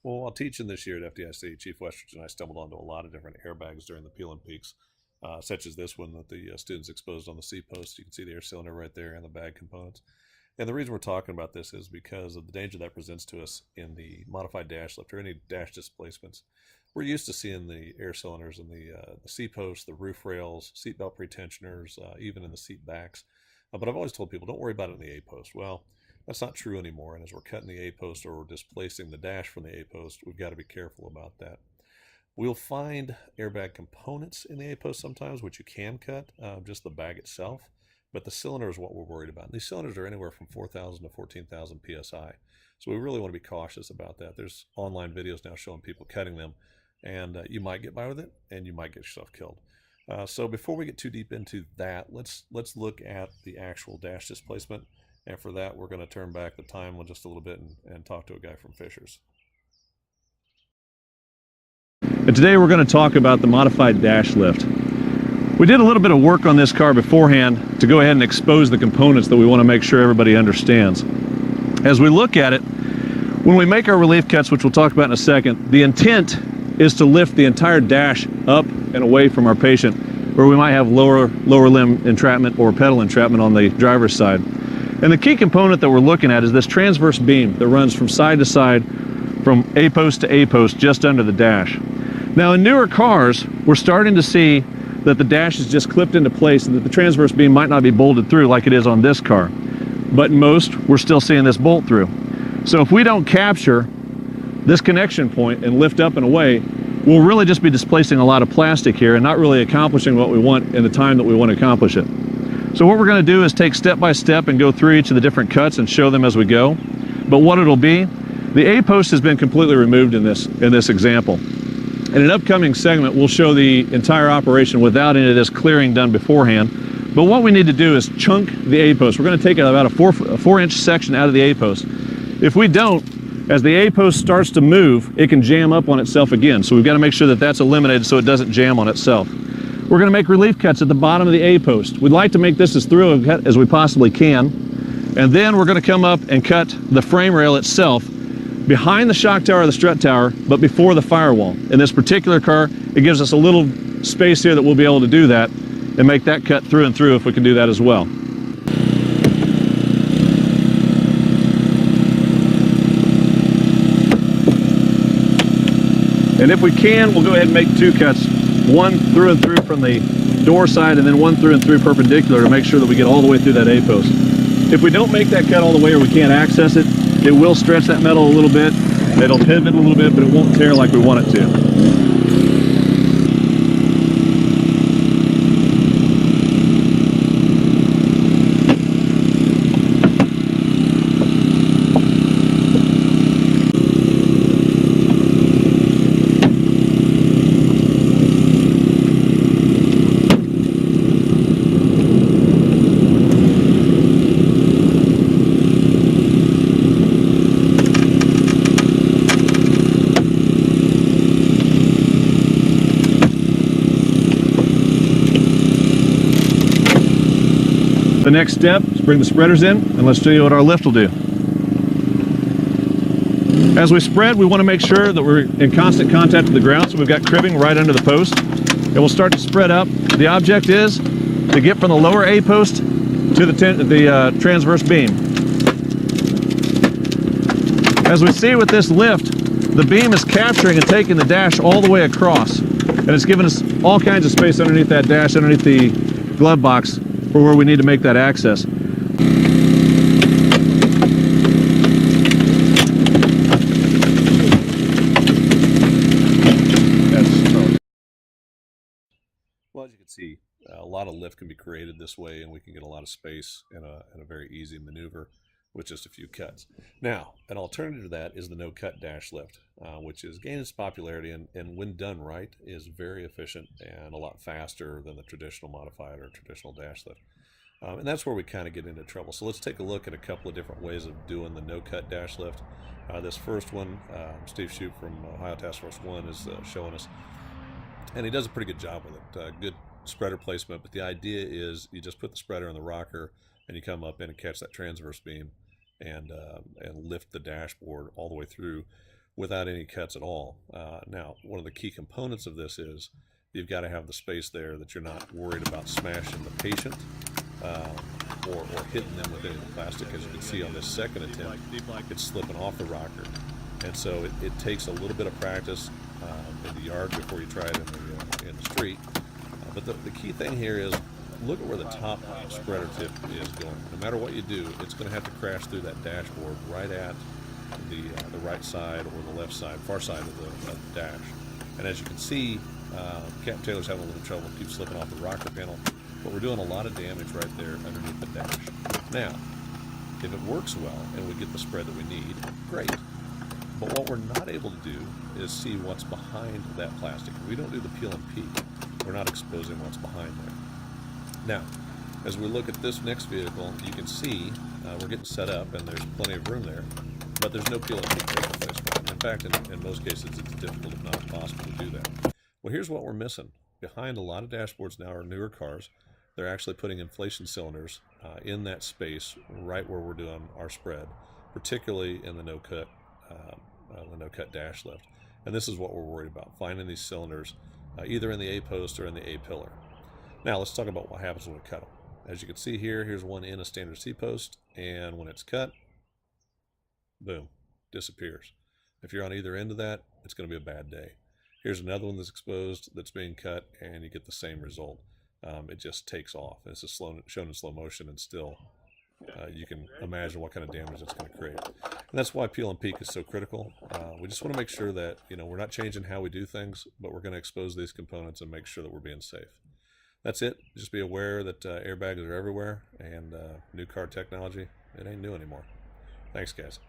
Well, while teaching this year at FDIC, Chief Westridge and I stumbled onto a lot of different airbags during the peel and peaks, such as this one that the students exposed on the C post. You can see the air cylinder right there and the bag components. And the reason we're talking about this is because of the danger that presents to us in the modified dash lift or any dash displacements. We're used to seeing the air cylinders in the C posts, the roof rails, seatbelt pretensioners, even in the seat backs. But I've always told people, don't worry about it in the A post. Well, that's not true anymore. And as we're cutting the A post or we're displacing the dash from the A post, we've got to be careful about that. We'll find airbag components in the A post sometimes, which you can cut, just the bag itself. But the cylinder is what we're worried about. And these cylinders are anywhere from 4,000 to 14,000 psi. So we really want to be cautious about that. There's online videos now showing people cutting them, and you might get by with it, and you might get yourself killed. So before we get too deep into that, let's look at the actual dash displacement. And for that, we're going to turn back the time just a little bit and talk to a guy from Fisher's. And today we're going to talk about the modified dash lift. We did a little bit of work on this car beforehand to go ahead and expose the components that we want to make sure everybody understands. As we look at it, when we make our relief cuts, which we'll talk about in a second, the intent is to lift the entire dash up and away from our patient, where we might have lower limb entrapment or pedal entrapment on the driver's side. And the key component that we're looking at is this transverse beam that runs from side to side, from A post to A post, just under the dash. Now in newer cars, we're starting to see that the dash is just clipped into place and that the transverse beam might not be bolted through like it is on this car. But in most, we're still seeing this bolt through. So if we don't capture this connection point and lift up and away, we'll really just be displacing a lot of plastic here and not really accomplishing what we want in the time that we want to accomplish it. So what we're going to do is take step by step and go through each of the different cuts and show them as we go. But what it'll be, the A post has been completely removed in this example. In an upcoming segment, we'll show the entire operation without any of this clearing done beforehand. But what we need to do is chunk the A post. We're going to take about a 4-inch section out of the A post. If we don't, as the A post starts to move, it can jam up on itself again. So we've got to make sure that that's eliminated so it doesn't jam on itself. We're going to make relief cuts at the bottom of the A post. We'd like to make this as thorough a cut as we possibly can. And then we're going to come up and cut the frame rail itself behind the shock tower or the strut tower, but before the firewall. In this particular car, it gives us a little space here that we'll be able to do that and make that cut through and through if we can do that as well. And if we can, we'll go ahead and make 2 cuts, one through and through from the door side and then one through and through perpendicular to make sure that we get all the way through that A post. If we don't make that cut all the way or we can't access it, it will stretch that metal a little bit, it'll pivot a little bit, but it won't tear like we want it to. The next step is bring the spreaders in and let's show you what our lift will do. As we spread, we want to make sure that we're in constant contact with the ground, so we've got cribbing right under the post. And we'll start to spread up. The object is to get from the lower A post to the transverse beam. As we see with this lift, the beam is capturing and taking the dash all the way across. And it's giving us all kinds of space underneath that dash, underneath the glove box, for where we need to make that access. Well, as you can see, a lot of lift can be created this way, and we can get a lot of space in a very easy maneuver with just a few cuts. Now, an alternative to that is the no-cut dash lift, which is gaining its popularity and when done right is very efficient and a lot faster than the traditional modified or traditional dash lift. And that's where we kind of get into trouble. So let's take a look at a couple of different ways of doing the no-cut dash lift. This first one, Steve Shoup from Ohio Task Force 1 is showing us, and he does a pretty good job with it. Good spreader placement, but the idea is you just put the spreader in the rocker and you come up in and catch that transverse beam and lift the dashboard all the way through. without any cuts at all. Now, one of the key components of this is you've got to have the space there that you're not worried about smashing the patient or hitting them with any of the plastic. As you can see on this second attempt, it's slipping off the rocker. And so it takes a little bit of practice in the yard before you try it in the street. But the key thing here is look at where the top spreader tip is going. No matter what you do, it's going to have to crash through that dashboard right at the right side or the left side, far side of the dash. And as you can see, Captain Taylor's having a little trouble, keeps slipping off the rocker panel, but we're doing a lot of damage right there underneath the dash. Now, if it works well and we get the spread that we need, great. But what we're not able to do is see what's behind that plastic. We don't do the peel and peek. We're not exposing what's behind there. Now, as we look at this next vehicle, you can see we're getting set up and there's plenty of room there, but there's no peel and peek taking place. In fact, in most cases, it's difficult, if not impossible, to do that. Well, here's what we're missing. Behind a lot of dashboards now are newer cars. They're actually putting inflation cylinders in that space right where we're doing our spread, particularly in the no-cut dash lift. And this is what we're worried about, finding these cylinders either in the A-post or in the A-pillar. Now let's talk about what happens when we cut them. As you can see here, here's one in a standard C-post, and when it's cut, boom, disappears. If you're on either end of that, it's going to be a bad day. Here's another one that's exposed that's being cut, and you get the same result. It just takes off. It's just shown in slow motion, and still you can imagine what kind of damage it's going to create. And that's why peel and peek is so critical. We just want to make sure that we're not changing how we do things, but we're going to expose these components and make sure that we're being safe. That's it. Just be aware that airbags are everywhere, and new car technology, it ain't new anymore. Thanks, guys.